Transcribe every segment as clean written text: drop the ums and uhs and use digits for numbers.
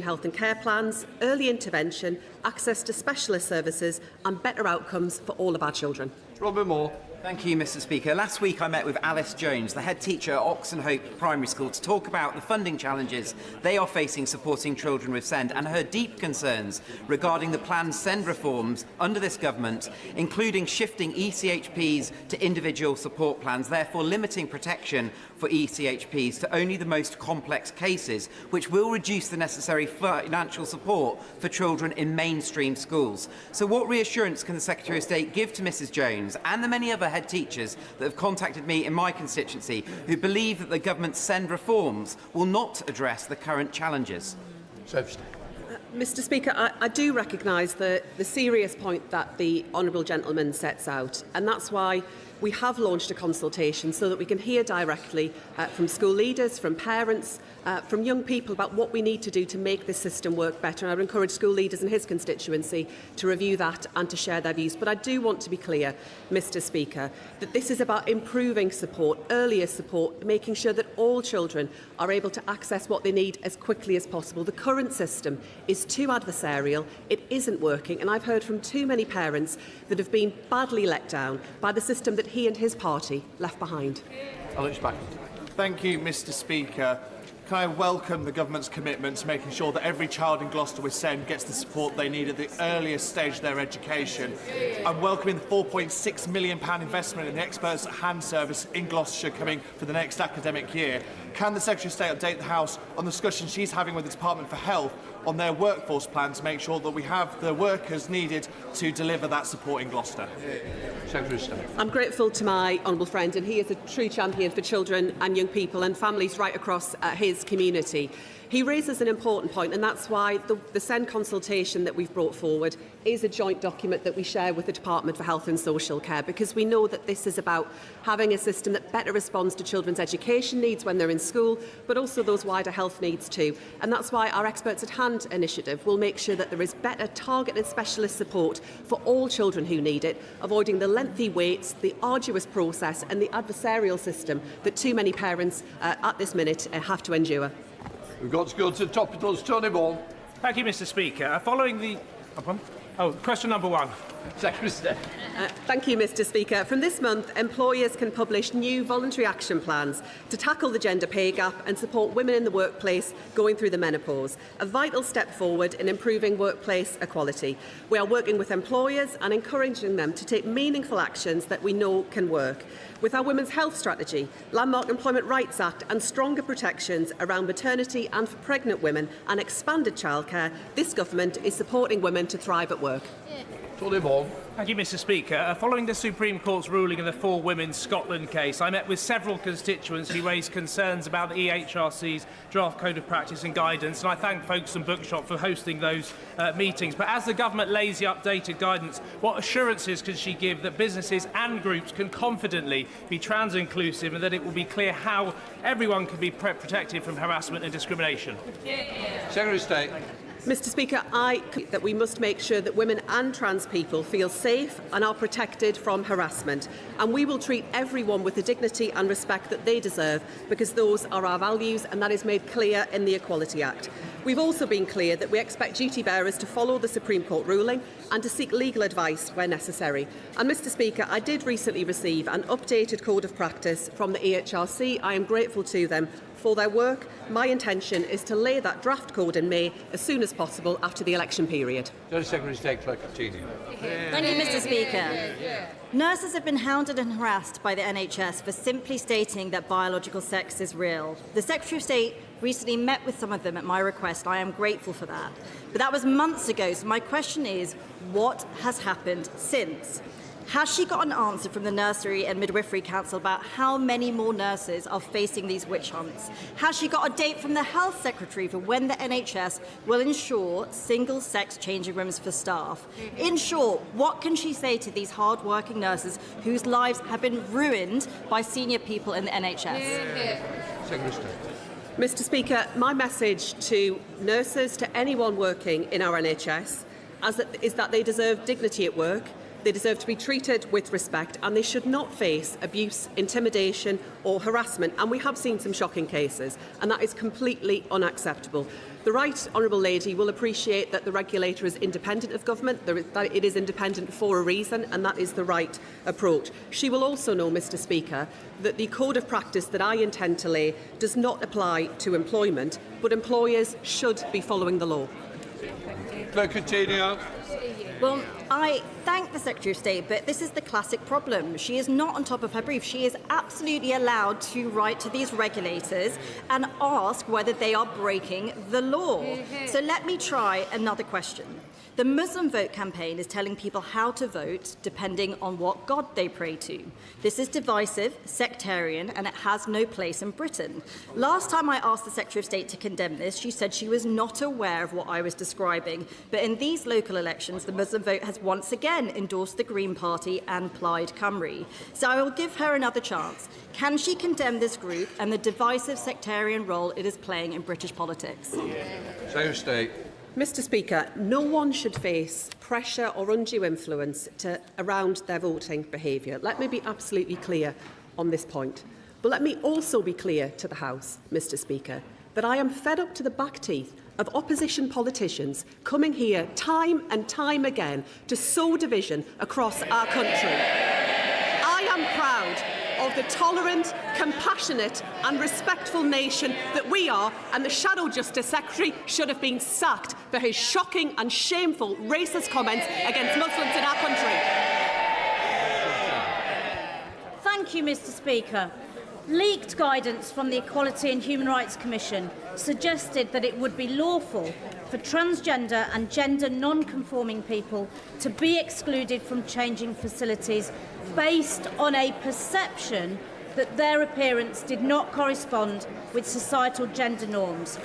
health and care plans, early intervention, access to specialist services and better outcomes for all of our children. Robert Moore. Thank you, Mr Speaker. Last week I met with Alice Jones, the head teacher at Oxenhope Primary School, to talk about the funding challenges they are facing supporting children with SEND and her deep concerns regarding the planned SEND reforms under this government, including shifting ECHPs to individual support plans, therefore limiting protection for ECHPs to only the most complex cases, which will reduce the necessary financial support for children in mainstream schools. So what reassurance can the Secretary of State give to Mrs Jones and the many other head teachers that have contacted me in my constituency who believe that the government's SEND reforms will not address the current challenges? Mr Speaker, I do recognise the serious point that the honourable gentleman sets out, and that's why we have launched a consultation so that we can hear directly from school leaders, from parents, from young people about what we need to do to make this system work better. And I would encourage school leaders in his constituency to review that and to share their views. But I do want to be clear, Mr Speaker, that this is about improving support, earlier support, making sure that all children are able to access what they need as quickly as possible. The current system is too adversarial, it isn't working, and I've heard from too many parents that have been badly let down by the system that he and his party left behind. Thank you, Mr Speaker. Can I welcome the government's commitment to making sure that every child in Gloucester with SEND gets the support they need at the earliest stage of their education. I'm welcoming the £4.6 million investment in the Experts at Hand service in Gloucestershire coming for the next academic year. Can the Secretary of State update the House on the discussion she's having with the Department for Health on their workforce plan to make sure that we have the workers needed to deliver that support in Gloucester? I'm grateful to my honourable friend, and he is a true champion for children and young people and families right across his community. He raises an important point, and that's why the SEND consultation that we've brought forward is a joint document that we share with the Department for Health and Social Care, because we know that this is about having a system that better responds to children's education needs when they're in school, but also those wider health needs too. And that's why our Experts at Hand initiative will make sure that there is better targeted specialist support for all children who need it, avoiding the lengthy waits, the arduous process and the adversarial system that too many parents at this minute have to endure. We've got to go to topicals. Tony Ball. Thank you, Mr Speaker. Following the... question number one. Secretary of State. Thank you, Mr Speaker. From this month, employers can publish new voluntary action plans to tackle the gender pay gap and support women in the workplace going through the menopause, a vital step forward in improving workplace equality. We are working with employers and encouraging them to take meaningful actions that we know can work. With our Women's Health Strategy, Landmark Employment Rights Act and stronger protections around maternity and for pregnant women and expanded childcare, this government is supporting women to thrive at work. Tony Ball. Thank you, Mr Speaker. Following the Supreme Court's ruling in the 4 Women's Scotland case, I met with several constituents who raised concerns about the EHRC's draft code of practice and guidance, and I thank Folkestone Bookshop for hosting those meetings. But as the government lays the updated guidance, what assurances can she give that businesses and groups can confidently be trans-inclusive and that it will be clear how everyone can be protected from harassment and discrimination? Secretary of State. Mr Speaker, that we must make sure that women and trans people feel safe and are protected from harassment. And we will treat everyone with the dignity and respect that they deserve, because those are our values, and that is made clear in the Equality Act. We've also been clear that we expect duty bearers to follow the Supreme Court ruling and to seek legal advice where necessary. And Mr Speaker, I did recently receive an updated code of practice from the EHRC. I am grateful to them for their work. My intention is to lay that draft code in May as soon as possible after the election period. Secretary of State Clerk Cheney. Thank you, Mr Speaker. Nurses have been hounded and harassed by the NHS for simply stating that biological sex is real. The Secretary of State recently met with some of them at my request. I am grateful for that. But that was months ago, so my question is, what has happened since? Has she got an answer from the Nursery and Midwifery Council about how many more nurses are facing these witch hunts? Has she got a date from the Health Secretary for when the NHS will ensure single-sex changing rooms for staff? In short, what can she say to these hard-working nurses whose lives have been ruined by senior people in the NHS? Secretary of State. Mr Speaker, my message to nurses, to anyone working in our NHS, is that they deserve dignity at work. They deserve to be treated with respect, and they should not face abuse, intimidation or harassment. And we have seen some shocking cases, and that is completely unacceptable. The Right Honourable Lady will appreciate that the regulator is independent of government, that it is independent for a reason, and that is the right approach. She will also know, Mr Speaker, that the code of practice that I intend to lay does not apply to employment, but employers should be following the law. Continue. Well, I thank the Secretary of State, but this is the classic problem. She is not on top of her brief. She is absolutely allowed to write to these regulators and ask whether they are breaking the law. So let me try another question. The Muslim Vote campaign is telling people how to vote depending on what God they pray to. This is divisive, sectarian, and it has no place in Britain. Last time I asked the Secretary of State to condemn this, she said she was not aware of what I was describing. But in these local elections, the Muslim Vote has once again endorsed the Green Party and Plaid Cymru. So I will give her another chance. Can she condemn this group and the divisive sectarian role it is playing in British politics? Secretary of State. Mr Speaker, no one should face pressure or undue influence around their voting behaviour. Let me be absolutely clear on this point. But let me also be clear to the House, Mr Speaker, that I am fed up to the back teeth of opposition politicians coming here time and time again to sow division across our country. I am proud of the tolerant, compassionate and respectful nation that we are, and the Shadow Justice Secretary should have been sacked for his shocking and shameful racist comments against Muslims in our country. Thank you, Mr Speaker. Leaked guidance from the Equality and Human Rights Commission suggested that it would be lawful for transgender and gender non-conforming people to be excluded from changing facilities based on a perception that their appearance did not correspond with societal gender norms,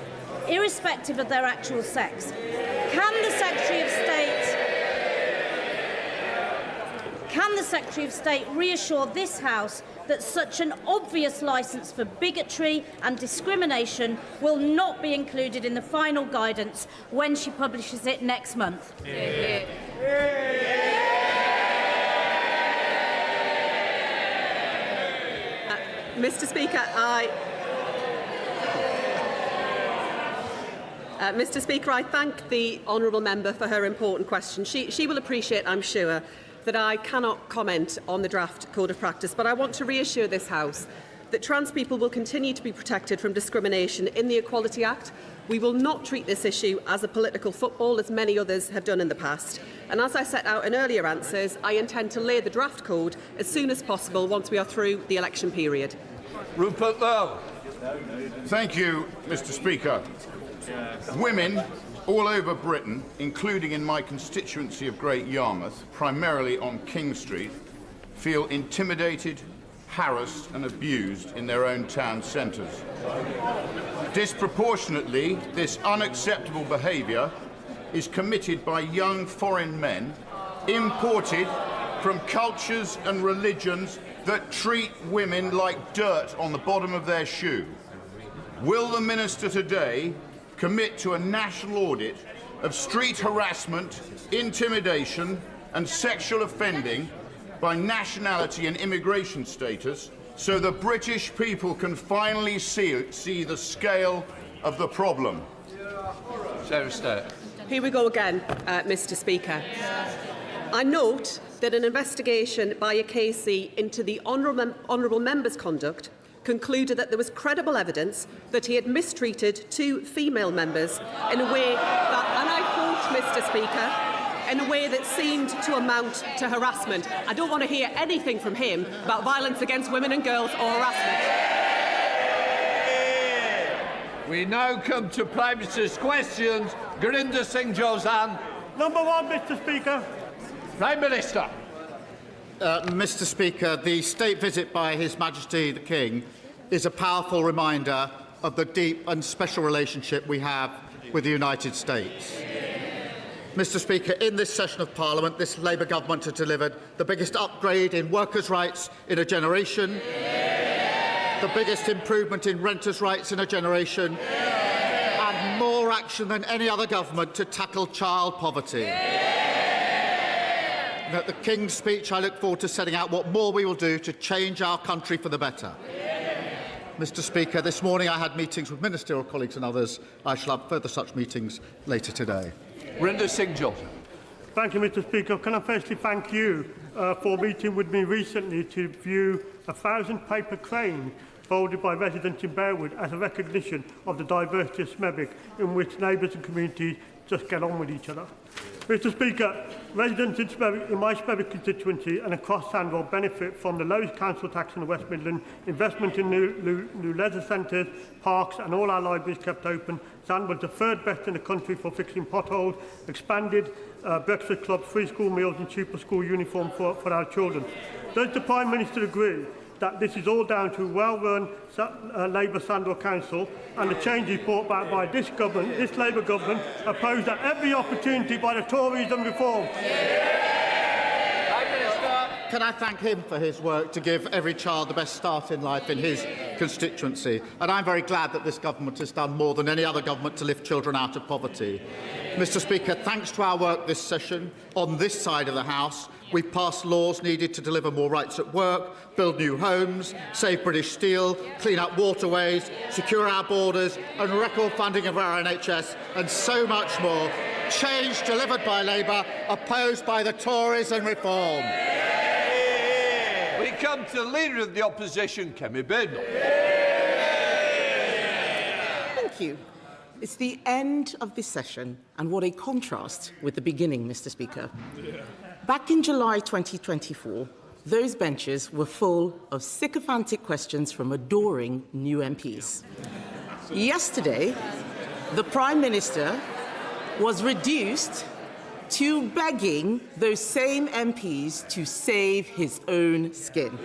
irrespective of their actual sex. Can the Secretary of State reassure this House that such an obvious licence for bigotry and discrimination will not be included in the final guidance when she publishes it next month? Mr Speaker, Mr Speaker, I thank the honourable member for her important question. She will appreciate, I'm sure, that I cannot comment on the draft Code of Practice, but I want to reassure this House that trans people will continue to be protected from discrimination in the Equality Act. We will not treat this issue as a political football, as many others have done in the past. And as I set out in earlier answers, I intend to lay the draft code as soon as possible once we are through the election period. Rupert Lowe. Thank you, Mr Speaker. Women all over Britain, including in my constituency of Great Yarmouth, primarily on King Street, feel intimidated, harassed and abused in their own town centres. Disproportionately, this unacceptable behaviour is committed by young foreign men imported from cultures and religions that treat women like dirt on the bottom of their shoe. Will the Minister today commit to a national audit of street harassment, intimidation and sexual offending by nationality and immigration status so the British people can finally see the scale of the problem? Secretary of State. Here we go again, Mr Speaker. I note that an investigation by a KC into the honourable member's conduct concluded that there was credible evidence that he had mistreated two female members in a way that, and I quote, Mr Speaker, in a way that seemed to amount to harassment. I don't want to hear anything from him about violence against women and girls or harassment. We now come to Prime Minister's questions. Gurinder Singh Josan. Number one, Mr Speaker. Prime Minister. Mr Speaker, the state visit by His Majesty the King is a powerful reminder of the deep and special relationship we have with the United States. Mr Speaker, in this session of Parliament, this Labour government has delivered the biggest upgrade in workers' rights in a generation, the biggest improvement in renters' rights in a generation, and more action than any other government to tackle child poverty. At the King's speech, I look forward to setting out what more we will do to change our country for the better. Mr. Speaker, this morning I had meetings with ministerial colleagues and others. I shall have further such meetings later today. Gurinder Singh Joseph. Thank you, Mr. Speaker. Can I firstly thank you for meeting with me recently to view a 1,000-paper crane folded by residents in Bearwood as a recognition of the diversity of Smethwick, in which neighbours and communities just get on with each other. Mr. Speaker, residents in my Smethwick constituency and across Sandwell benefit from the lowest council tax in the West Midlands, investment in new leisure centres, parks and all our libraries kept open. Sandwell's the third best in the country for fixing potholes, expanded breakfast clubs, free school meals and cheaper school uniforms for our children. Does the Prime Minister agree that this is all down to well-run Labour Sandwell Council and the changes brought back by this government, this Labour government, opposed at every opportunity by the Tories and Reform? Can I thank him for his work to give every child the best start in life in his constituency? And I'm very glad that this government has done more than any other government to lift children out of poverty. Mr. Speaker, thanks to our work this session on this side of the House, we've passed laws needed to deliver more rights at work, build new homes, save British steel, clean up waterways, secure our borders and record funding of our NHS and so much more. Change delivered by Labour, opposed by the Tories and Reform. We come to the Leader of the Opposition, Kemi Badenoch. Thank you. It's the end of this session, and what a contrast with the beginning, Mr. Speaker. Back in July 2024, those benches were full of sycophantic questions from adoring new MPs. Yesterday, the Prime Minister was reduced to begging those same MPs to save his own skin.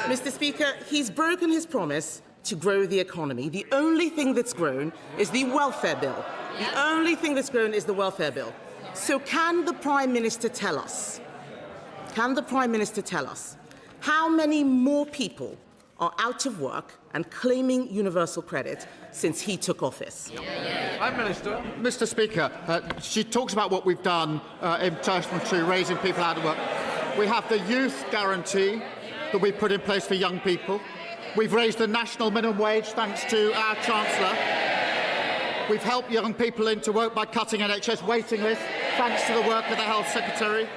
Mr. Speaker, he's broken his promise to grow the economy. The only thing that's grown is the welfare bill. The only thing that's grown is the welfare bill. So can the Prime Minister tell us, how many more people are out of work and claiming universal credit since he took office? Prime Minister. Mr. Speaker, she talks about what we've done in terms of raising people out of work. We have the youth guarantee that we've put in place for young people. We've raised the national minimum wage thanks to our Chancellor. We've helped young people into work by cutting NHS waiting lists thanks to the work of the Health Secretary.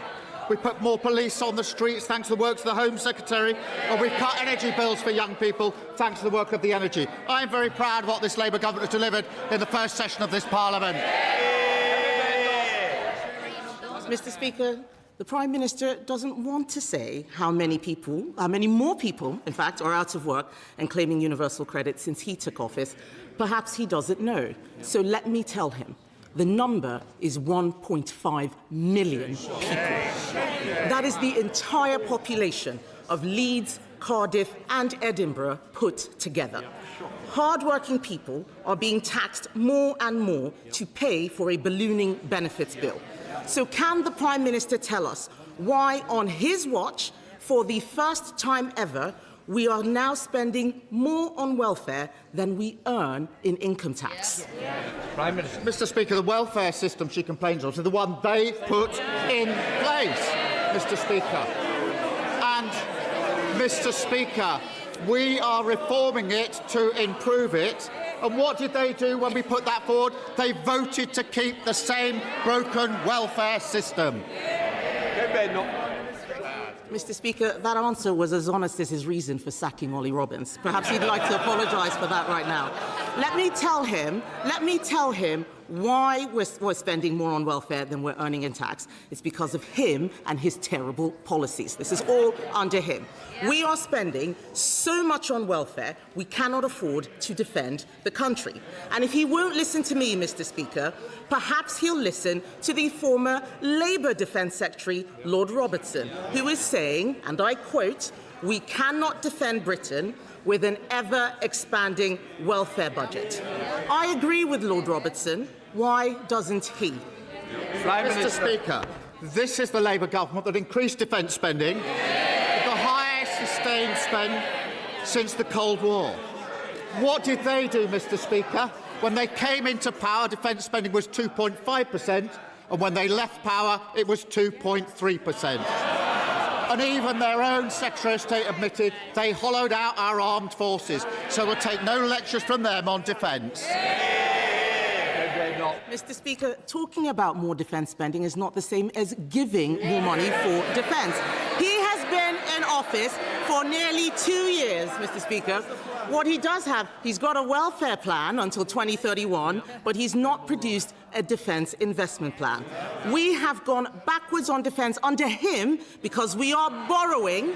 We put more police on the streets thanks to the work of the Home Secretary. And we've cut energy bills for young people thanks to the work of the Energy. I am very proud of what this Labour government has delivered in the first session of this Parliament. Mr. Speaker, the Prime Minister doesn't want to say how many more people, in fact, are out of work and claiming universal credit since he took office. Perhaps he doesn't know. So let me tell him. The number is 1.5 million people. That is the entire population of Leeds, Cardiff and Edinburgh put together. Hard-working people are being taxed more and more to pay for a ballooning benefits bill. So can the Prime Minister tell us why, on his watch, for the first time ever, we are now spending more on welfare than we earn in income tax? Prime Minister. Mr. Speaker, the welfare system she complains of is the one they put in place, Mr. Speaker. And, Mr. Speaker, we are reforming it to improve it. And what did they do when we put that forward? They voted to keep the same broken welfare system. Mr. Speaker, that answer was as honest as his reason for sacking Ollie Robbins. Perhaps he'd like to apologise for that right now. Let me tell him why we're spending more on welfare than we're earning in tax. It's because of him and his terrible policies. This is all under him. We are spending so much on welfare, we cannot afford to defend the country. And if he won't listen to me, Mr. Speaker, perhaps he'll listen to the former Labour Defence Secretary, Lord Robertson, who is saying, and I quote, "We cannot defend Britain with an ever-expanding welfare budget." I agree with Lord Robertson. Why doesn't he? Mr. Speaker, this is the Labour government that increased defence spending, the highest sustained spend since the Cold War. What did they do, Mr. Speaker? When they came into power, defence spending was 2.5%, and when they left power, it was 2.3%. And even their own Secretary of State admitted they hollowed out our armed forces, so we'll take no lectures from them on defence. Mr. Speaker, talking about more defence spending is not the same as giving more money for defence. He has been in office for nearly 2 years, Mr. Speaker. What he does have, he's got a welfare plan until 2031, but he's not produced a defence investment plan. We have gone backwards on defence under him because we are borrowing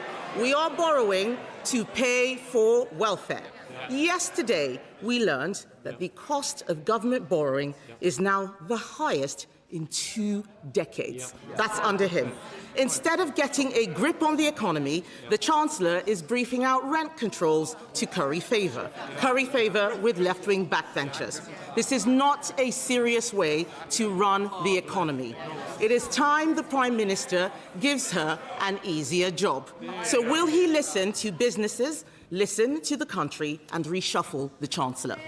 to pay for welfare. Yesterday, we learned that the cost of government borrowing is now the highest in 2 decades. That's under him. Instead of getting a grip on the economy, the Chancellor is briefing out rent controls to curry favour with left-wing backbenchers. This is not a serious way to run the economy. It is time the Prime Minister gives her an easier job. So will he listen to businesses, listen to the country and reshuffle the Chancellor?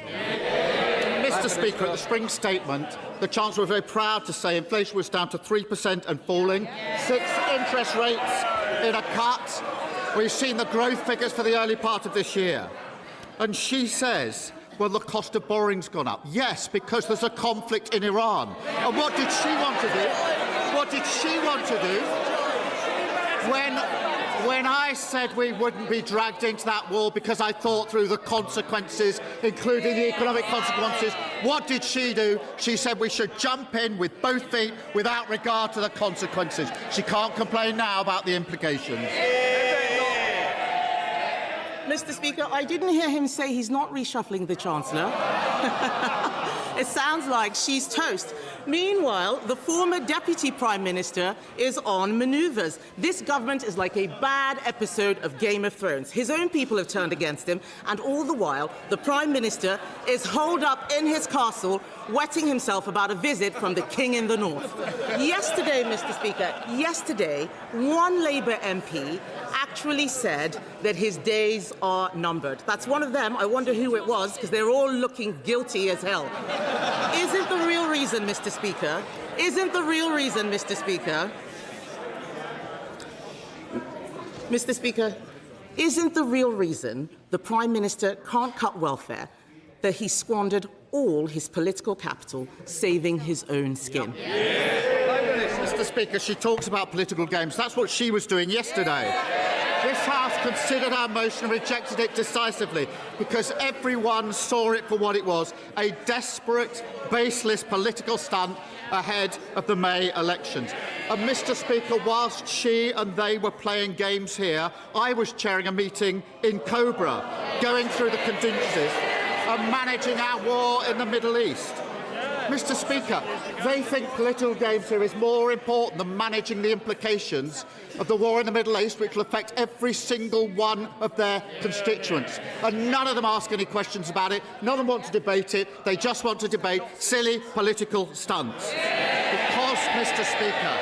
Mr. Speaker, at the spring statement, the Chancellor was very proud to say inflation was down to 3% and falling, 6 interest rates in a cut. We've seen the growth figures for the early part of this year. And she says, well, the cost of borrowing's gone up. Yes, because there's a conflict in Iran. And what did she want to do? What did she want to do when I said we wouldn't be dragged into that war because I thought through the consequences, including the economic consequences? What did she do? She said we should jump in with both feet without regard to the consequences. She can't complain now about the implications. Mr. Speaker, I didn't hear him say he's not reshuffling the Chancellor. It sounds like she's toast. Meanwhile, the former Deputy Prime Minister is on manoeuvres. This government is like a bad episode of Game of Thrones. His own people have turned against him, and all the while, the Prime Minister is holed up in his castle, wetting himself about a visit from the King in the North. Yesterday, Mr. Speaker, one Labour MP actually said that his days are numbered. That's one of them. I wonder who it was, because they're all looking guilty as hell. Isn't the real reason, Mr. Speaker, isn't the real reason the Prime Minister can't cut welfare that he squandered all his political capital saving his own skin? Mr. Speaker, she talks about political games. That's what she was doing yesterday. This House considered our motion and rejected it decisively because everyone saw it for what it was, a desperate, baseless political stunt ahead of the May elections. And Mr. Speaker, whilst she and they were playing games here, I was chairing a meeting in Cobra, going through the contingencies and managing our war in the Middle East. Mr. Speaker, they think political games here is more important than managing the implications of the war in the Middle East, which will affect every single one of their constituents. And none of them ask any questions about it. None of them want to debate it. They just want to debate silly political stunts. Because, Mr. Speaker,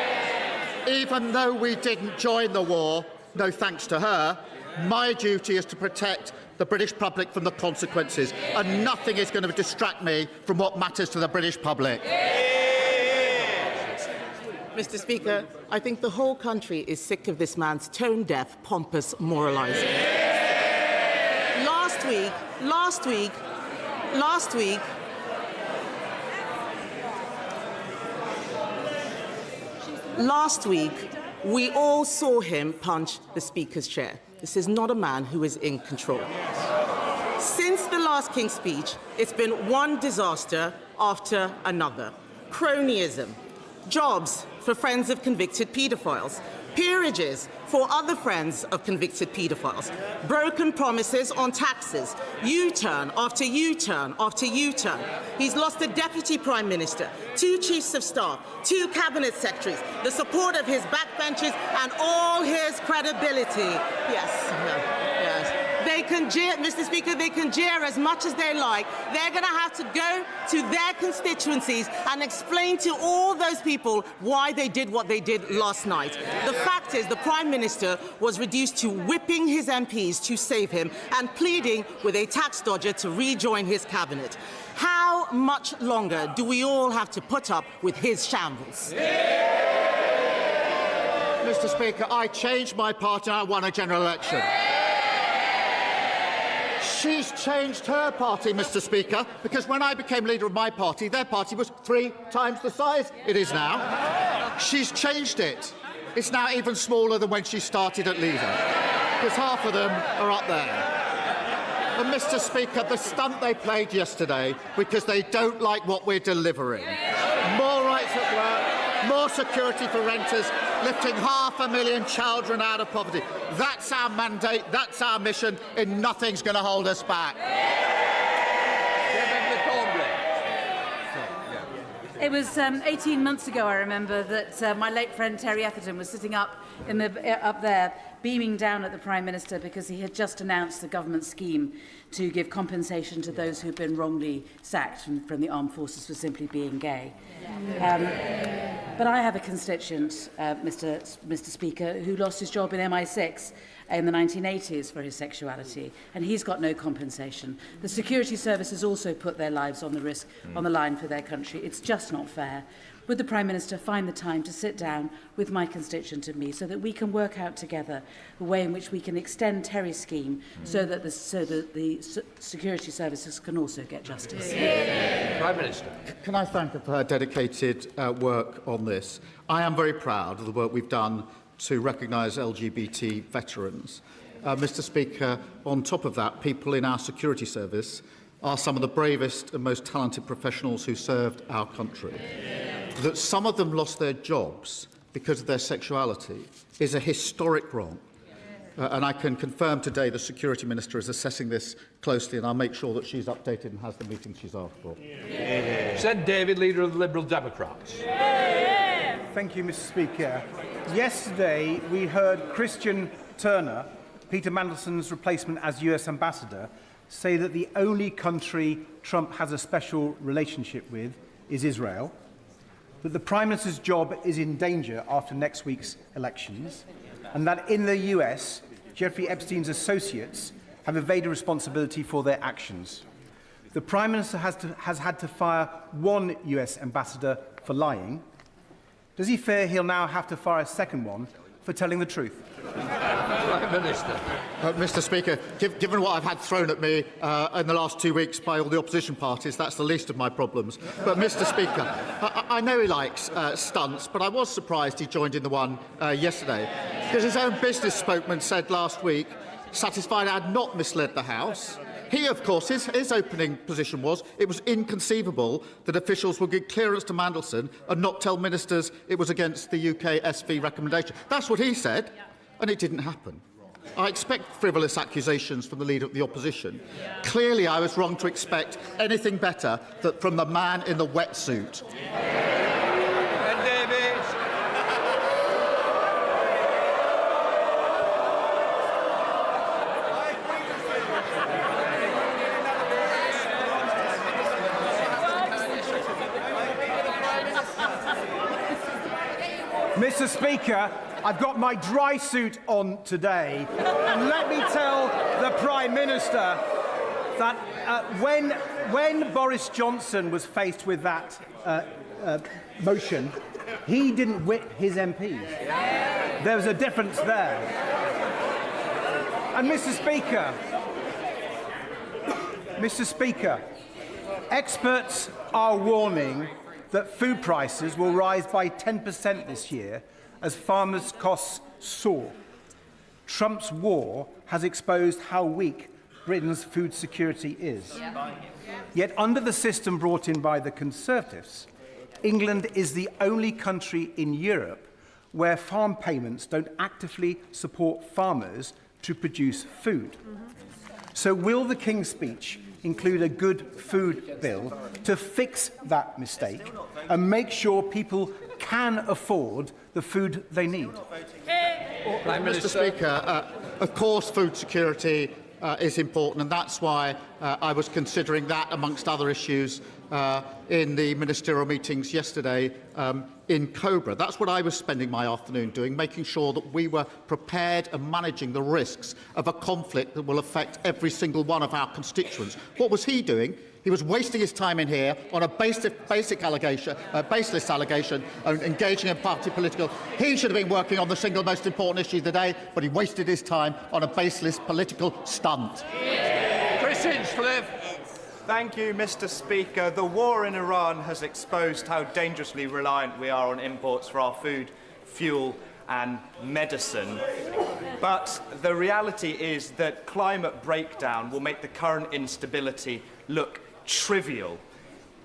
even though we didn't join the war, no thanks to her, my duty is to protect the British public from the consequences, and nothing is going to distract me from what matters to the British public. Mr. Speaker, I think the whole country is sick of this man's tone-deaf, pompous moralising. Last week, we all saw him punch the Speaker's chair. This is not a man who is in control. Since the last King's speech, it's been one disaster after another. Cronyism, jobs for friends of convicted paedophiles, peerages for other friends of convicted paedophiles, broken promises on taxes, U-turn after U-turn after U-turn. He's lost a Deputy Prime Minister, 2 Chiefs of Staff, 2 Cabinet Secretaries, the support of his backbenchers and all his credibility. Yes. They can jeer, Mr. Speaker, they can jeer as much as they like. They're going to have to go to their constituencies and explain to all those people why they did what they did last night. The fact is the Prime Minister was reduced to whipping his MPs to save him and pleading with a tax dodger to rejoin his cabinet. How much longer do we all have to put up with his shambles? Mr. Speaker, I changed my party and I won a general election. She's changed her party, Mr. Speaker, because when I became leader of my party, their party was 3 times the size it is now. She's changed it. It's now even smaller than when she started at leader, because half of them are up there. And, Mr. Speaker, the stunt they played yesterday because they don't like what we're delivering. More rights at work, more security for renters, lifting 500,000 children out of poverty. That's our mandate, that's our mission, and nothing's going to hold us back. It was 18 months ago, I remember, that my late friend Terry Etherton was sitting up there, beaming down at the Prime Minister because he had just announced the government scheme to give compensation to those who've been wrongly sacked from the armed forces for simply being gay. But I have a constituent, Mr. Speaker, who lost his job in MI6 in the 1980s for his sexuality, and he's got no compensation. The security services also put their lives on the line for their country. It's just not fair. Would the Prime Minister find the time to sit down with my constituent and me so that we can work out together a way in which we can extend Terry's scheme so that the security services can also get justice? Prime Minister. Can I thank her for her dedicated work on this? I am very proud of the work we've done to recognise LGBT veterans. Mr. Speaker, on top of that, people in our security service are some of the bravest and most talented professionals who served our country. That some of them lost their jobs because of their sexuality is a historic wrong. And I can confirm today the Security Minister is assessing this closely, and I'll make sure that she's updated and has the meeting she's asked for. Send David, Leader of the Liberal Democrats. Thank you, Mr. Speaker. Yesterday, we heard Christian Turner, Peter Mandelson's replacement as US Ambassador, say that the only country Trump has a special relationship with is Israel, that the Prime Minister's job is in danger after next week's elections, and that in the US, Jeffrey Epstein's associates have evaded responsibility for their actions. The Prime Minister has had to fire one US ambassador for lying. Does he fear he'll now have to fire a second one for telling the truth? Prime Minister. Mr. Speaker, given what I've had thrown at me in the last 2 weeks by all the opposition parties, that's the least of my problems. But, Mr. Speaker, I know he likes stunts, but I was surprised he joined in the one yesterday, because his own business spokesman said last week, satisfied I had not misled the House. He, of course, his opening position was it was inconceivable that officials would give clearance to Mandelson and not tell ministers it was against the UK SV recommendation. That's what he said, and it didn't happen. I expect frivolous accusations from the Leader of the Opposition. Clearly, I was wrong to expect anything better from the man in the wetsuit. Mr. Speaker, I've got my dry suit on today, and let me tell the Prime Minister that when Boris Johnson was faced with that motion, he didn't whip his MPs. There was a difference there. And Mr. Speaker, experts are warning that food prices will rise by 10% this year as farmers' costs soar. Trump's war has exposed how weak Britain's food security is. Yet under the system brought in by the Conservatives, England is the only country in Europe where farm payments don't actively support farmers to produce food. So will the King's Speech include a good food bill to fix that mistake and make sure people can afford the food they need? Mr. Speaker, of course food security is important, and that's why I was considering that amongst other issues in the ministerial meetings yesterday in Cobra. That's what I was spending my afternoon doing, making sure that we were prepared and managing the risks of a conflict that will affect every single one of our constituents. What was he doing? He was wasting his time in here on a baseless allegation and engaging in party political. He should have been working on the single most important issue of the day, but he wasted his time on a baseless political stunt. Chris Hinchcliffe. Thank you, Mr. Speaker. The war in Iran has exposed how dangerously reliant we are on imports for our food, fuel and medicine. But the reality is that climate breakdown will make the current instability look trivial.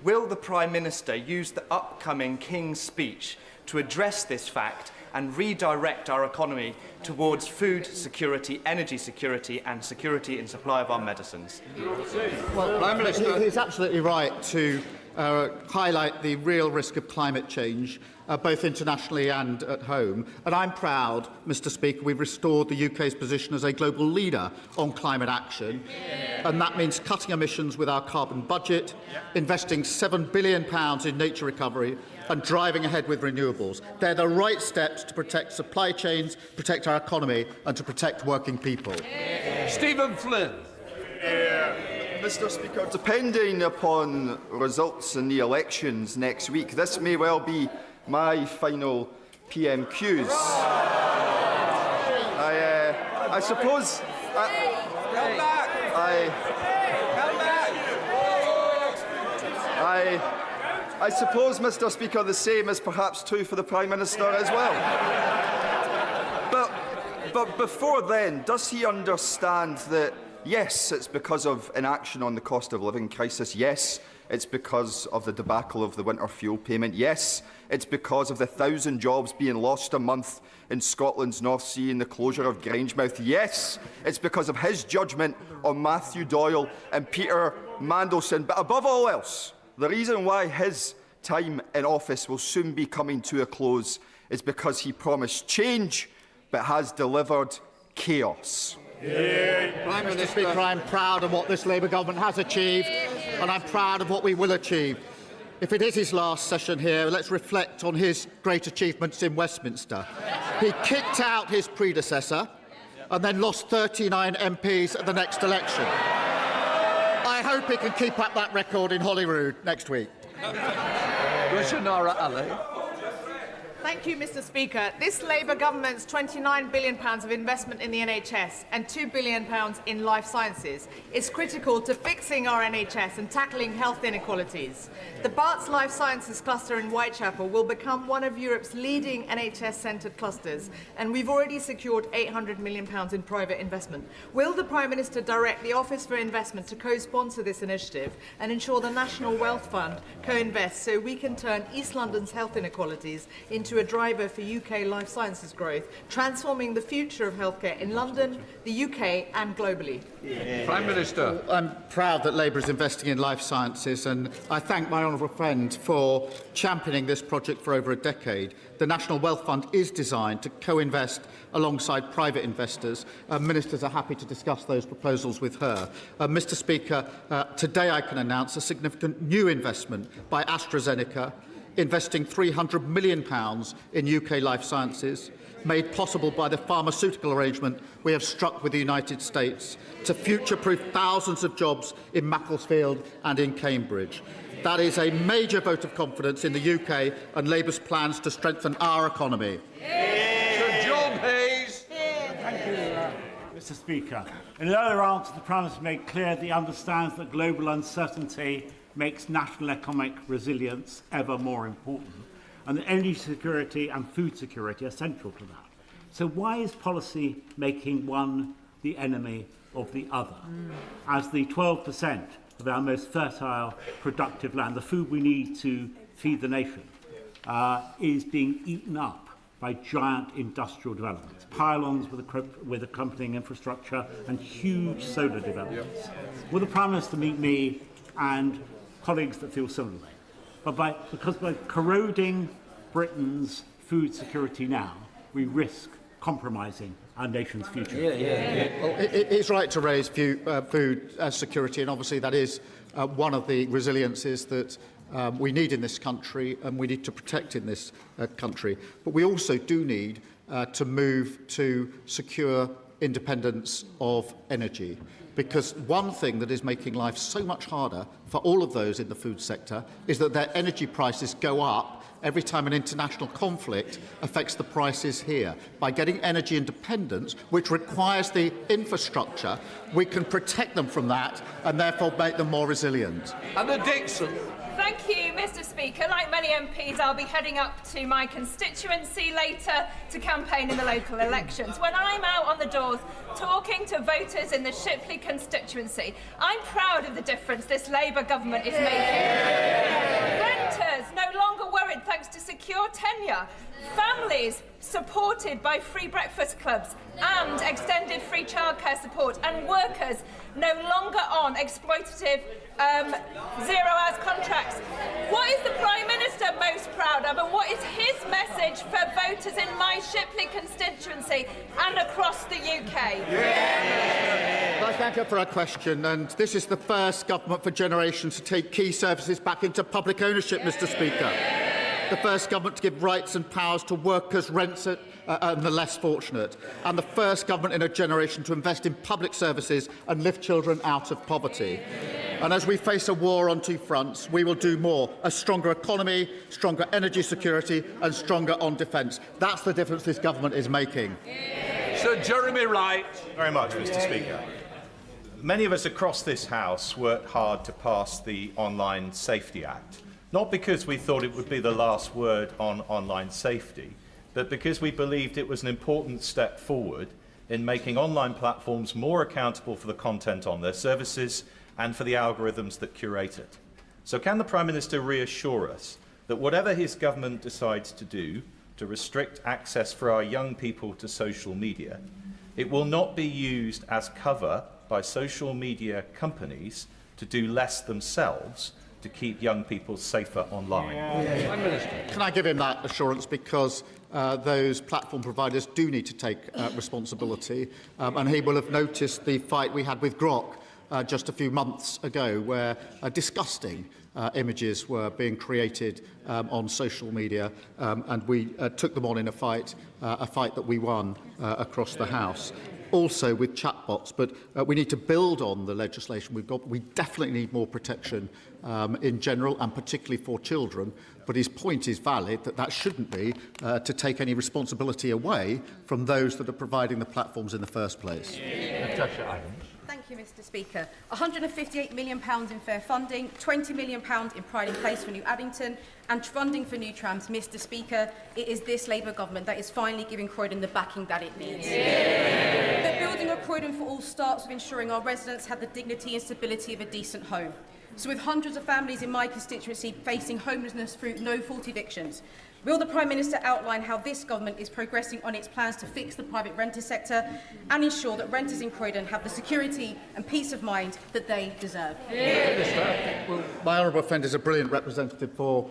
Will the Prime Minister use the upcoming King's speech to address this fact and redirect our economy towards food security, energy security and security in supply of our medicines? Well, Prime Minister. He's absolutely right to highlight the real risk of climate change, both internationally and at home. And I'm proud, Mr. Speaker, we've restored the UK's position as a global leader on climate action. And that means cutting emissions with our carbon budget, investing £7 billion in nature recovery, and driving ahead with renewables. They're the right steps to protect supply chains, protect our economy, and to protect working people. Stephen Flynn. Mr. Speaker, depending upon results in the elections next week, this may well be my final PMQs. I suppose. I suppose, Mr. Speaker, the same is perhaps true for the Prime Minister as well. But before then, does he understand that, yes, it's because of inaction on the cost of living crisis, yes, it's because of the debacle of the winter fuel payment, yes, it's because of the 1,000 jobs being lost a month in Scotland's North Sea and the closure of Grangemouth, yes, it's because of his judgment on Matthew Doyle and Peter Mandelson, but above all else, the reason why his time in office will soon be coming to a close is because he promised change but has delivered chaos. Prime Minister. Mr. Speaker, I'm proud of what this Labour government has achieved, and I'm proud of what we will achieve. If it is his last session here, let's reflect on his great achievements in Westminster. He kicked out his predecessor and then lost 39 MPs at the next election. I hope he can keep up that record in Holyrood next week. Rushanara Ali. Thank you, Mr. Speaker. This Labour government's £29 billion of investment in the NHS and £2 billion in life sciences is critical to fixing our NHS and tackling health inequalities. The Barts Life Sciences cluster in Whitechapel will become one of Europe's leading NHS-centred clusters, and we've already secured £800 million in private investment. Will the Prime Minister direct the Office for Investment to co-sponsor this initiative and ensure the National Wealth Fund co-invests so we can turn East London's health inequalities into a driver for UK life sciences growth, transforming the future of healthcare in London, the UK and globally? Prime Minister. I'm proud that Labour is investing in life sciences, and I thank my honourable friend for championing this project for over a decade. The National Wealth Fund is designed to co-invest alongside private investors. Ministers are happy to discuss those proposals with her. Mr. Speaker, today I can announce a significant new investment by AstraZeneca, investing £300 million in UK life sciences, made possible by the pharmaceutical arrangement we have struck with the United States to future-proof thousands of jobs in Macclesfield and in Cambridge. That is a major vote of confidence in the UK and Labour's plans to strengthen our economy. Sir John Hayes. Thank you, Mr. Speaker. In another answer, the Prime Minister made clear that he understands that global uncertainty makes national economic resilience ever more important, and that energy security and food security are central to that. So why is policy making one the enemy of the other, as the 12% of our most fertile, productive land, the food we need to feed the nation, is being eaten up by giant industrial developments, pylons with accompanying infrastructure and huge solar developments? Will the Prime Minister meet me and colleagues that feel similarly? Because by corroding Britain's food security now, we risk compromising our nation's future. Well, it's right to raise food security, and obviously that is one of the resiliences that we need in this country and we need to protect in this country. But we also do need to move to secure independence of energy. Because one thing that is making life so much harder for all of those in the food sector is that their energy prices go up every time an international conflict affects the prices here. By getting energy independence, which requires the infrastructure, we can protect them from that and therefore make them more resilient. Anna Dixon. Thank you, Mr. Speaker. Like many MPs, I'll be heading up to my constituency later to campaign in the local elections. When I'm out on the doors talking to voters in the Shipley constituency, I'm proud of the difference this Labour government is making. Renters no longer worried thanks to secure tenure. Families supported by free breakfast clubs and extended free childcare support, and workers no longer on exploitative zero-hours contracts. What is the Prime Minister most proud of, and what is his message for voters in my Shipley constituency and across the UK? Well, I thank her for her question, and this is the first government for generations to take key services back into public ownership, Mr. Speaker. The first government to give rights and powers to workers, rents and the less fortunate, and the first government in a generation to invest in public services and lift children out of poverty. And as we face a war on two fronts, we will do more: a stronger economy, stronger energy security and stronger on defence. That's the difference this government is making. Sir Jeremy Wright. Very much, Mr. Speaker. Many of us across this House worked hard to pass the Online Safety Act. Not because we thought it would be the last word on online safety, but because we believed it was an important step forward in making online platforms more accountable for the content on their services and for the algorithms that curate it. So can the Prime Minister reassure us that whatever his government decides to do to restrict access for our young people to social media, it will not be used as cover by social media companies to do less themselves to keep young people safer online? Can I give him that assurance, because those platform providers do need to take responsibility, and he will have noticed the fight we had with Grok just a few months ago, where disgusting images were being created on social media, and we took them on in a fight that we won across the House. Also with chatbots, but we need to build on the legislation we've got. We definitely need more protection in general, and particularly for children. But his point is valid, that that shouldn't be to take any responsibility away from those that are providing the platforms in the first place. Natasha Adams. Thank you, Mr. Speaker. £158 million in fair funding, £20 million in Pride in Place for New Addington, and funding for new trams. Mr. Speaker, it is this Labour government that is finally giving Croydon the backing that it needs. The building of Croydon for all starts with ensuring our residents have the dignity and stability of a decent home. So with hundreds of families in my constituency facing homelessness through no-fault evictions, will the Prime Minister outline how this government is progressing on its plans to fix the private renter sector and ensure that renters in Croydon have the security and peace of mind that they deserve? Well, my honourable friend is a brilliant representative for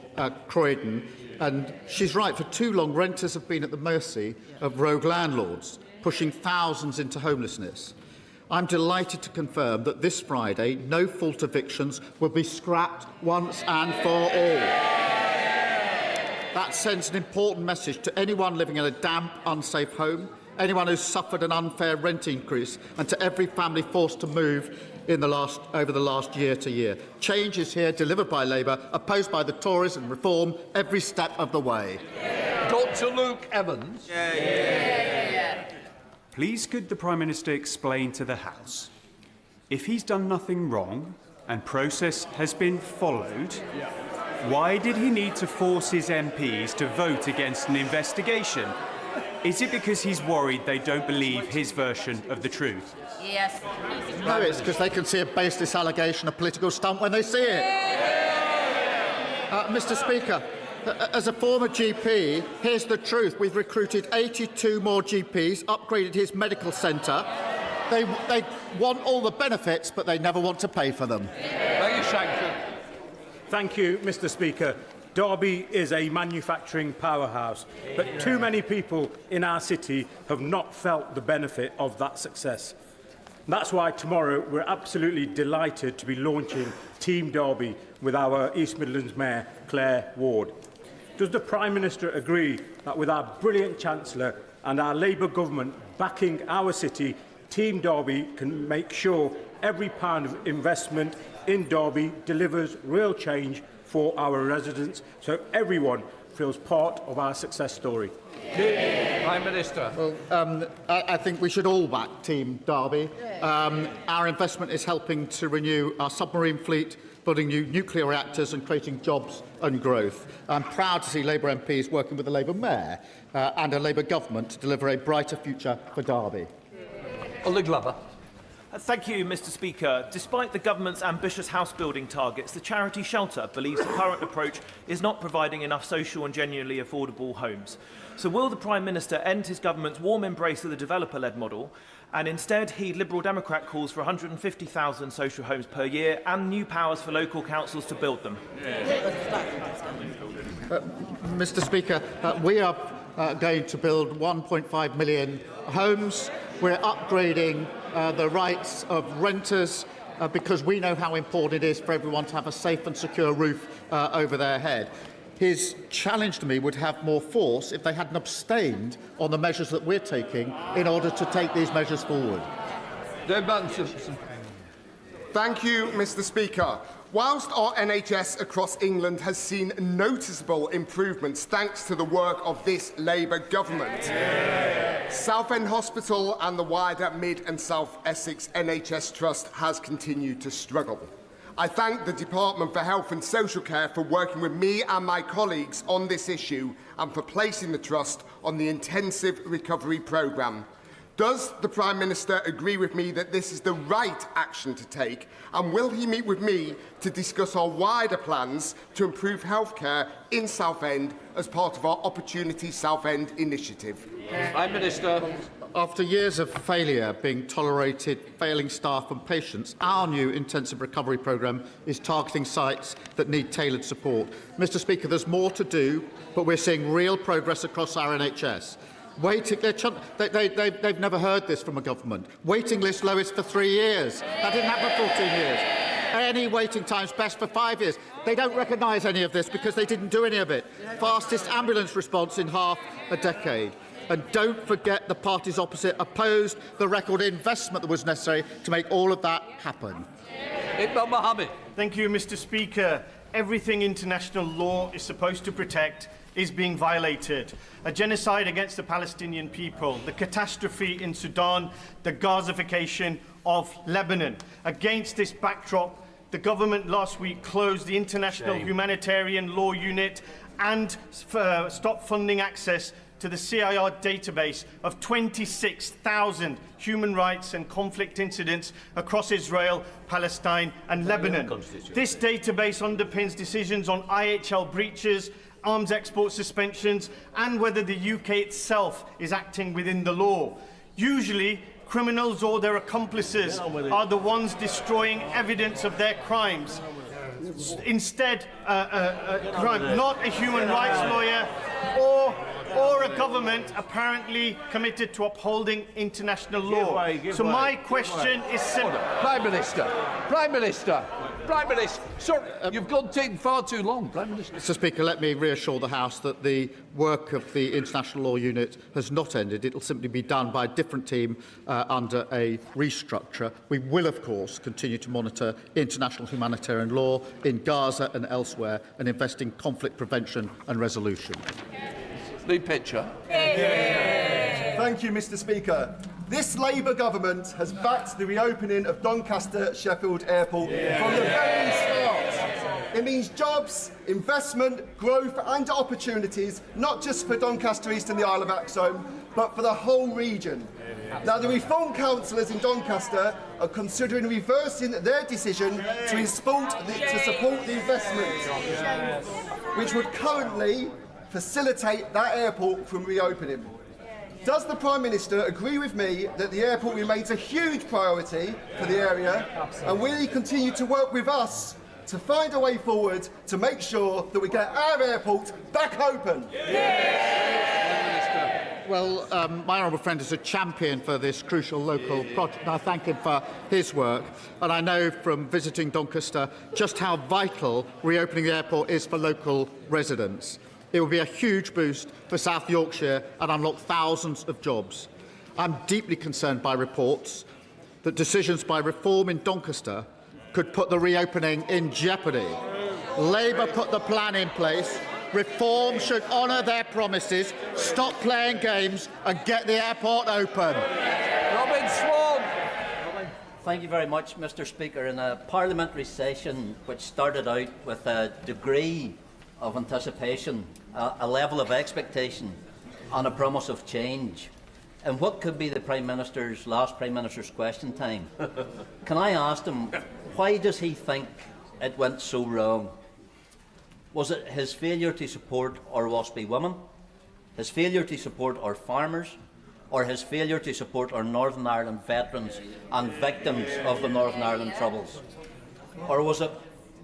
Croydon, and she's right. For too long, renters have been at the mercy of rogue landlords, pushing thousands into homelessness. I'm delighted to confirm that this Friday, no-fault evictions will be scrapped once and for all. That sends an important message to anyone living in a damp, unsafe home, anyone who's suffered an unfair rent increase, and to every family forced to move over the last year to year. Change is here, delivered by Labour, opposed by the Tories, and reform every step of the way. Dr. Luke Evans. Please could the Prime Minister explain to the House, if he's done nothing wrong and process has been followed, why did he need to force his MPs to vote against an investigation? Is it because he's worried they don't believe his version of the truth? Yes. No, it's because they can see a baseless allegation, a political stunt, when they see it. Mr. Speaker, as a former GP, here's the truth. We've recruited 82 more GPs, upgraded his medical centre. They want all the benefits, but they never want to pay for them. Thank you, Mr. Speaker. Derby is a manufacturing powerhouse, but too many people in our city have not felt the benefit of that success. That's why tomorrow we're absolutely delighted to be launching Team Derby with our East Midlands Mayor, Claire Ward. Does the Prime Minister agree that with our brilliant Chancellor and our Labour government backing our city, Team Derby can make sure every pound of investment in Derby delivers real change for our residents, so everyone feels part of our success story? Prime Minister. Well, I think we should all back Team Derby. Our investment is helping to renew our submarine fleet, building new nuclear reactors and creating jobs and growth. I'm proud to see Labour MPs working with the Labour Mayor and a Labour government to deliver a brighter future for Derby. Ollie Glover. Thank you, Mr Speaker. Despite the government's ambitious house-building targets, the charity Shelter believes the current approach is not providing enough social and genuinely affordable homes. So will the Prime Minister end his government's warm embrace of the developer-led model and instead heed Liberal Democrat calls for 150,000 social homes per year and new powers for local councils to build them? Mr Speaker, we are going to build 1.5 million homes. We're upgrading the rights of renters because we know how important it is for everyone to have a safe and secure roof over their head. His challenge to me would have more force if they hadn't abstained on the measures that we're taking in order to take these measures forward. Thank you, Mr Speaker. Whilst our NHS across England has seen noticeable improvements thanks to the work of this Labour government, Southend Hospital and the wider Mid and South Essex NHS Trust has continued to struggle. I thank the Department for Health and Social Care for working with me and my colleagues on this issue and for placing the Trust on the Intensive Recovery Programme. Does the Prime Minister agree with me that this is the right action to take, and will he meet with me to discuss our wider plans to improve healthcare in Southend as part of our Opportunity Southend initiative? Prime Minister. After years of failure being tolerated, failing staff and patients, our new intensive recovery programme is targeting sites that need tailored support. Mr Speaker, there's more to do, but we're seeing real progress across our NHS. They've never heard this from a government. Waiting list lowest for 3 years. That didn't happen for 14 years. Any waiting times best for 5 years. They don't recognise any of this because they didn't do any of it. Fastest ambulance response in half a decade. And don't forget the parties opposite opposed the record investment that was necessary to make all of that happen. Thank you, Mr Speaker. Everything international law is supposed to protect is being violated. A genocide against the Palestinian people, the catastrophe in Sudan, the Gazification of Lebanon. Against this backdrop, the government last week closed the International Humanitarian Law Unit and stopped funding access to the CIR database of 26,000 human rights and conflict incidents across Israel, Palestine and Lebanon. This database underpins decisions on IHL breaches, arms export suspensions and whether the UK itself is acting within the law. Usually, criminals or their accomplices are the ones destroying evidence of their crimes. Instead, not a human rights lawyer or a government apparently committed to upholding international law. So my question is simple. Prime Minister. Prime Minister. Prime Minister. Sorry, you've taken far too long, Prime Minister. Mr Speaker, let me reassure the House that the work of the International Law Unit has not ended. It will simply be done by a different team under a restructure. We will, of course, continue to monitor international humanitarian law in Gaza and elsewhere and invest in conflict prevention and resolution. The picture. Thank you, Mr Speaker. This Labour government has backed the reopening of Doncaster Sheffield Airport from the very start. It means jobs, investment, growth and opportunities, not just for Doncaster East and the Isle of Axholme, but for the whole region. Now, the Reform councillors in Doncaster are considering reversing their decision to support the investment, which would currently facilitate that airport from reopening. Does the Prime Minister agree with me that the airport remains a huge priority for the area, and will he continue to work with us to find a way forward to make sure that we get our airport back open? Well, my honourable friend is a champion for this crucial local project, and I thank him for his work. And I know from visiting Doncaster just how vital reopening the airport is for local residents. It would be a huge boost for South Yorkshire and unlock thousands of jobs. I'm deeply concerned by reports that decisions by Reform in Doncaster could put the reopening in jeopardy. Labour put the plan in place. Reform should honour their promises, stop playing games and get the airport open. Robin Swan. Thank you very much, Mr. Speaker. In a parliamentary session which started out with a degree of anticipation, a level of expectation and a promise of change, and what could be the last Prime Minister's question time, can I ask him, why does he think it went so wrong? Was it his failure to support our WASPy women, his failure to support our farmers, or his failure to support our Northern Ireland veterans and victims of the Northern Ireland Troubles? Or was it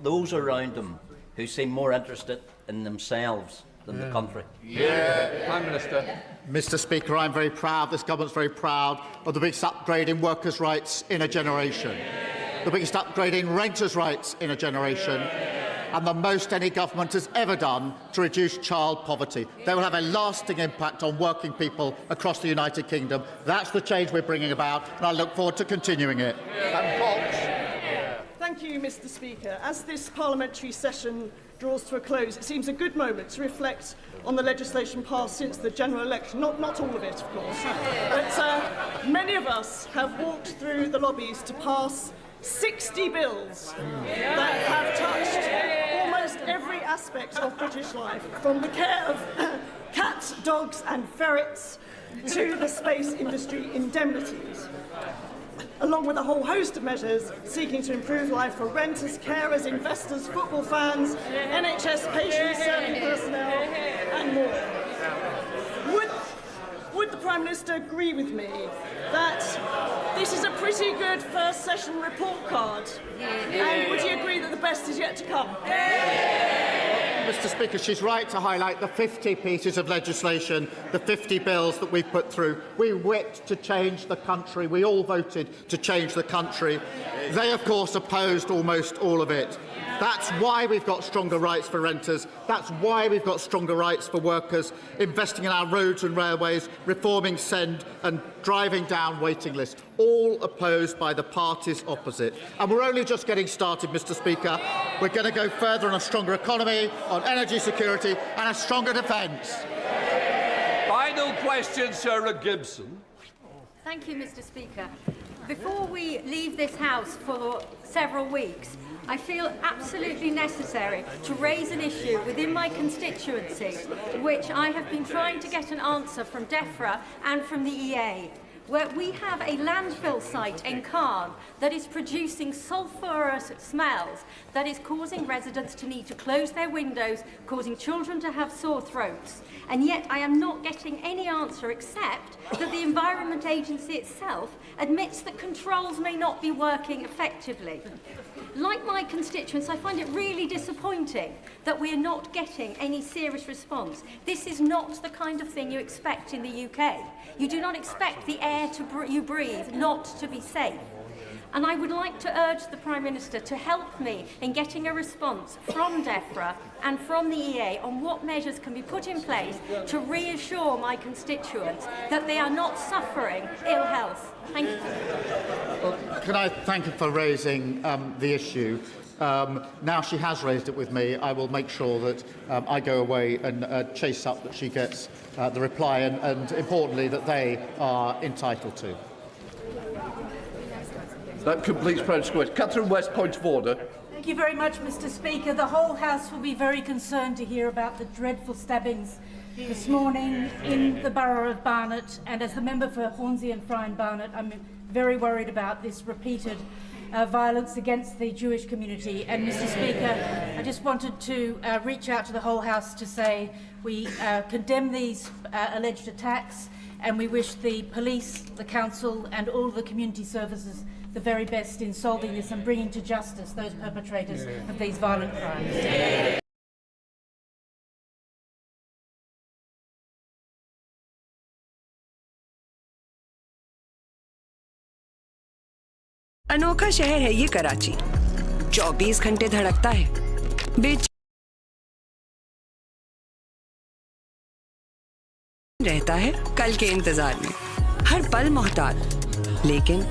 those around him who seem more interested in themselves than the country? Prime Minister. Mr. Speaker, I'm very proud, this government's very proud of the biggest upgrade in workers' rights in a generation, the biggest upgrade in renters' rights in a generation, and the most any government has ever done to reduce child poverty. They will have a lasting impact on working people across the United Kingdom. That's the change we're bringing about, and I look forward to continuing it. Thank you, Mr. Speaker. As this parliamentary session draws to a close, it seems a good moment to reflect on the legislation passed since the general election. Not all of it, of course. But many of us have walked through the lobbies to pass 60 bills that have touched almost every aspect of British life, from the care of cats, dogs and ferrets to the space industry indemnities, along with a whole host of measures seeking to improve life for renters, carers, investors, football fans, NHS patients, serving personnel and more. Would the Prime Minister agree with me that this is a pretty good first session report card? And would he agree that the best is yet to come? Mr. Speaker, she's right to highlight the 50 pieces of legislation, the 50 bills that we've put through. We whipped to change the country. We all voted to change the country. They, of course, opposed almost all of it. That's why we've got stronger rights for renters. That's why we've got stronger rights for workers, investing in our roads and railways, reforming SEND and driving down waiting lists, all opposed by the parties opposite. And we're only just getting started, Mr. Speaker. We're going to go further on a stronger economy, on energy security and a stronger defence. Final question, Sarah Gibson. Thank you, Mr. Speaker. Before we leave this House for several weeks, I feel absolutely necessary to raise an issue within my constituency, which I have been trying to get an answer from DEFRA and from the EA, where we have a landfill site in Cairn that is producing sulphurous smells that is causing residents to need to close their windows, causing children to have sore throats. And yet I am not getting any answer except that the Environment Agency itself admits that controls may not be working effectively. Like my constituents, I find it really disappointing that we are not getting any serious response. This is not the kind of thing you expect in the UK. You do not expect the air you breathe not to be safe. And I would like to urge the Prime Minister to help me in getting a response from DEFRA and from the EA on what measures can be put in place to reassure my constituents that they are not suffering ill health. Thank you. Well, can I thank her for raising the issue? Now she has raised it with me, I will make sure that I go away and chase up that she gets the reply and importantly, that they are entitled to. That completes Prime Minister. Catherine West, point of order. Thank you very much, Mr. Speaker. The whole House will be very concerned to hear about the dreadful stabbings this morning in the borough of Barnet, and as the member for Hornsey and Fry and Barnet, I'm very worried about this repeated violence against the Jewish community. And Mr. Speaker, I just wanted to reach out to the whole House to say we condemn these alleged attacks, and we wish the police, the council and all the community services the very best in solving this and bringing to justice those perpetrators of these violent crimes. अनोखा शहर है ये कराची, 24 घंटे धड़कता है। रहता है कल के इंतजार में, हर पल मोहतात, लेकिन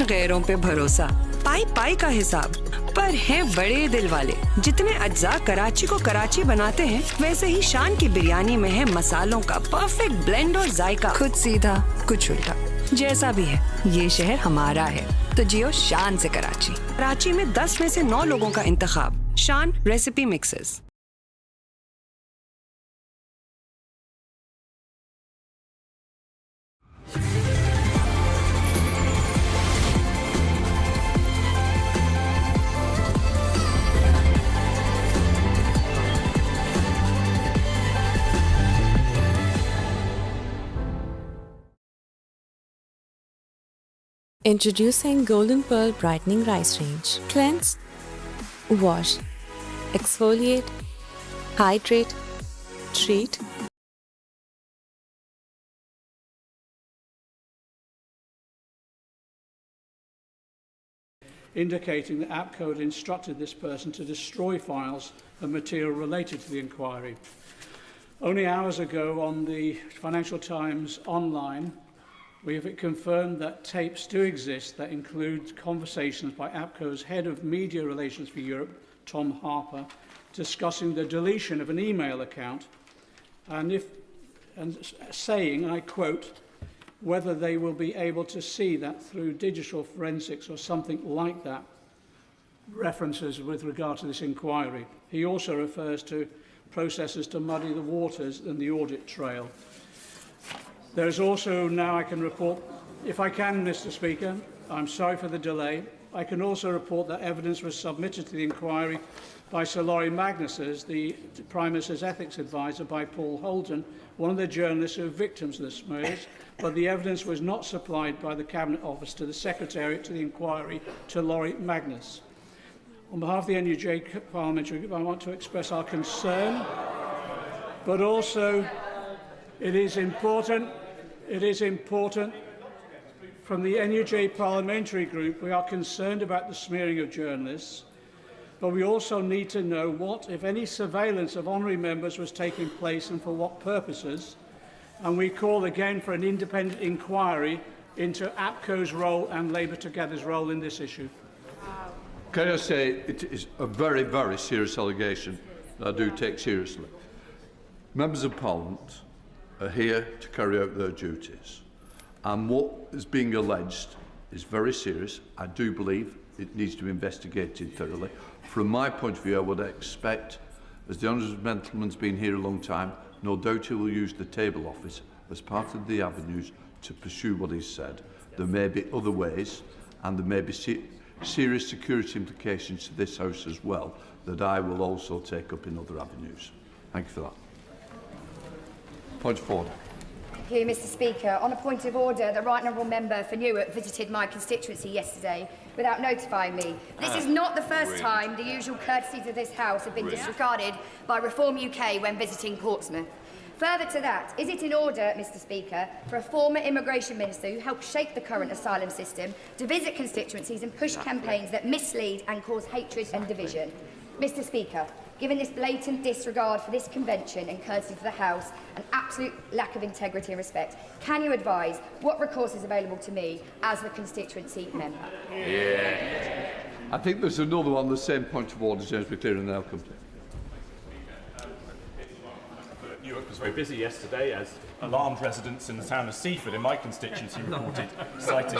गैरों पे भरोसा, पाई पाई का हिसाब, पर हैं बड़े दिल वाले। जितने अज्जा कराची को कराची बनाते हैं, वैसे ही शान की बिरयानी में है मसालों का परफेक्ट ब्लेंड और जायका। खुद सीधा कुछ उल्टा, जैसा भी है ये शहर हमारा है, तो जियो शान से कराची। कराची में 10 में से 9 लोगों का इंतखाब। शान recipe mixes. Introducing Golden Pearl Brightening Rice Range. Cleanse, wash, exfoliate, hydrate, treat. Indicating that APCO had instructed this person to destroy files and material related to the inquiry. Only hours ago on the Financial Times online, we have confirmed that tapes do exist that include conversations by APCO's Head of Media Relations for Europe, Tom Harper, discussing the deletion of an email account and saying, and I quote, whether they will be able to see that through digital forensics or something like that, references with regard to this inquiry. He also refers to processes to muddy the waters in the audit trail. There is also now, I can report, if I can, Mr. Speaker, I'm sorry for the delay, I can also report that evidence was submitted to the inquiry by Sir Laurie Magnuses, the Prime Minister's ethics advisor, by Paul Holden, one of the journalists who are victims of the smears, but the evidence was not supplied by the Cabinet Office to the Secretariat to the inquiry to Laurie Magnus. On behalf of the NUJ Parliamentary Group, I want to express our concern, but also it is important from the NUJ Parliamentary Group, we are concerned about the smearing of journalists, but we also need to know what, if any, surveillance of honorary members was taking place and for what purposes, and we call again for an independent inquiry into APCO's role and Labour Together's role in this issue. Can I say it is a very, very serious allegation that I do take seriously. Members of Parliament are here to carry out their duties, and what is being alleged is very serious. I do believe it needs to be investigated thoroughly. From my point of view, I would expect, as the honourable gentleman's been here a long time, no doubt he will use the table office as part of the avenues to pursue what he's said. There may be other ways, and there may be serious security implications to this House as well, that I will also take up in other avenues. Thank you for that. Point of order. Thank you, Mr. Speaker. On a point of order, the Right Honourable Member for Newark visited my constituency yesterday without notifying me. This is not the first time the usual courtesies of this House have been disregarded by Reform UK when visiting Portsmouth. Further to that, is it in order, Mr. Speaker, for a former immigration minister who helped shape the current asylum system to visit constituencies and push campaigns that mislead and cause hatred and division? Mr. Speaker, given this blatant disregard for this convention and courtesy to the House, an absolute lack of integrity and respect, can you advise what recourse is available to me as the constituency member? Yeah. I think there's another one, the same point of order, James McClear, and they'll come to. Newark was very busy yesterday as alarmed residents in the town of Seaford in my constituency reported sighting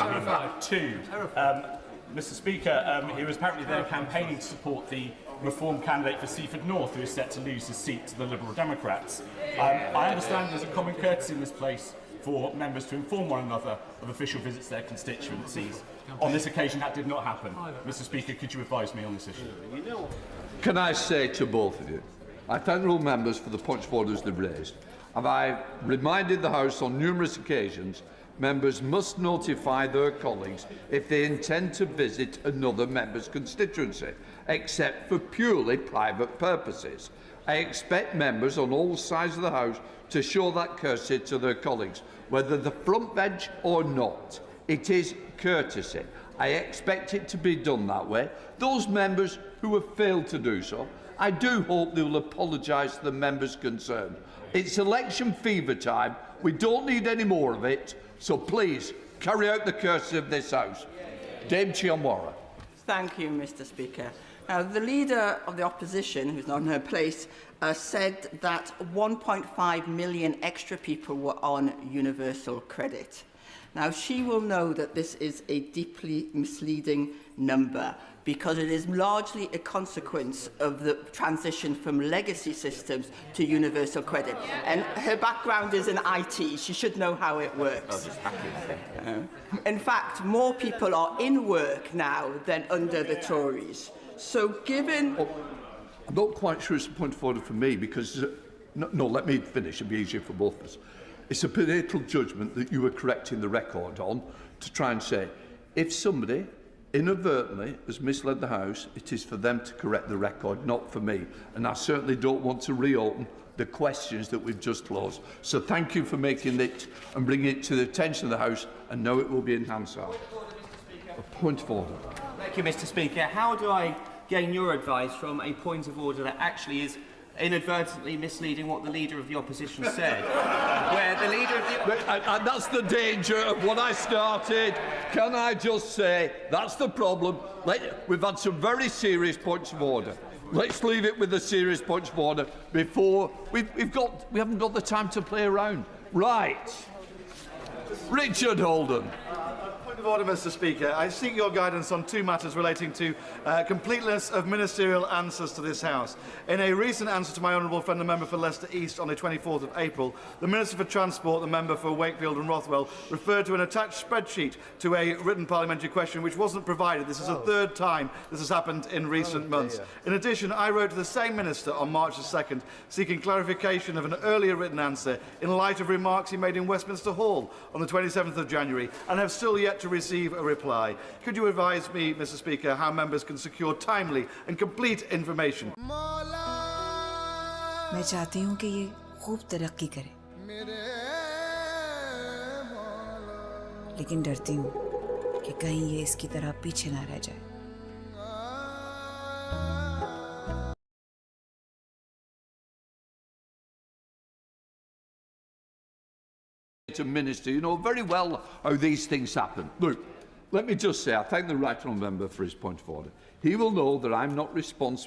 two. Mr. Speaker, he was apparently there campaigning to support the Reform candidate for Seaford North, who is set to lose his seat to the Liberal Democrats. I understand there's a common courtesy in this place for members to inform one another of official visits to their constituencies. On this occasion, that did not happen. Mr. Speaker, could you advise me on this issue? Can I say to both of you, I thank all members for the points of orders they've raised. And I reminded the House on numerous occasions members must notify their colleagues if they intend to visit another member's constituency, except for purely private purposes. I expect members on all sides of the House to show that courtesy to their colleagues, whether the front bench or not. It is courtesy. I expect it to be done that way. Those members who have failed to do so, I do hope they will apologise to the members concerned. It's election fever time. We don't need any more of it. So please, carry out the courtesy of this House. Dame Chiamwara. Thank you, Mr. Speaker. Now, the Leader of the Opposition, who's not in her place, said that 1.5 million extra people were on universal credit. Now, she will know that this is a deeply misleading number because it is largely a consequence of the transition from legacy systems to universal credit. And her background is in IT. She should know how it works. In fact, more people are in work now than under the Tories. So given... I'm not quite sure it's a point of order for me because... No, let me finish. It'll be easier for both of us. It's a political judgment that you were correcting the record on to try and say, if somebody inadvertently has misled the House, it is for them to correct the record, not for me. And I certainly don't want to reopen the questions that we've just closed. So thank you for making it and bringing it to the attention of the House, and now it will be in Hansard. A point of order. Thank you, Mr. Speaker. How do I gain your advice from a point of order that actually is inadvertently misleading what the Leader of the Opposition said? Where the Leader of the... And that's the danger of what I started. Can I just say, that's the problem. We've had some very serious points of order. Let's leave it with the serious points of order before we haven't got the time to play around. Right. Richard Holden. Point of order, Mr. Speaker. I seek your guidance on two matters relating to completeness of ministerial answers to this House. In a recent answer to my honourable friend, the member for Leicester East, on the 24th of April, the Minister for Transport, the member for Wakefield and Rothwell, referred to an attached spreadsheet to a written parliamentary question which wasn't provided. This is the third time this has happened in recent months. In addition, I wrote to the same Minister on March the 2nd seeking clarification of an earlier written answer in light of remarks he made in Westminster Hall on the 27th of January and have still yet to receive a reply. Could you advise me, Mr. Speaker, how members can secure timely and complete information? मैं चाहती हूँ कि ये खूब तरक्की करे, लेकिन डरती हूँ कि कहीं ये इसकी तरह पीछे ना रह जाए। Minister, you know very well how these things happen. Look, let me just say, I thank the right honourable member for his point of order. He will know that I'm not responsible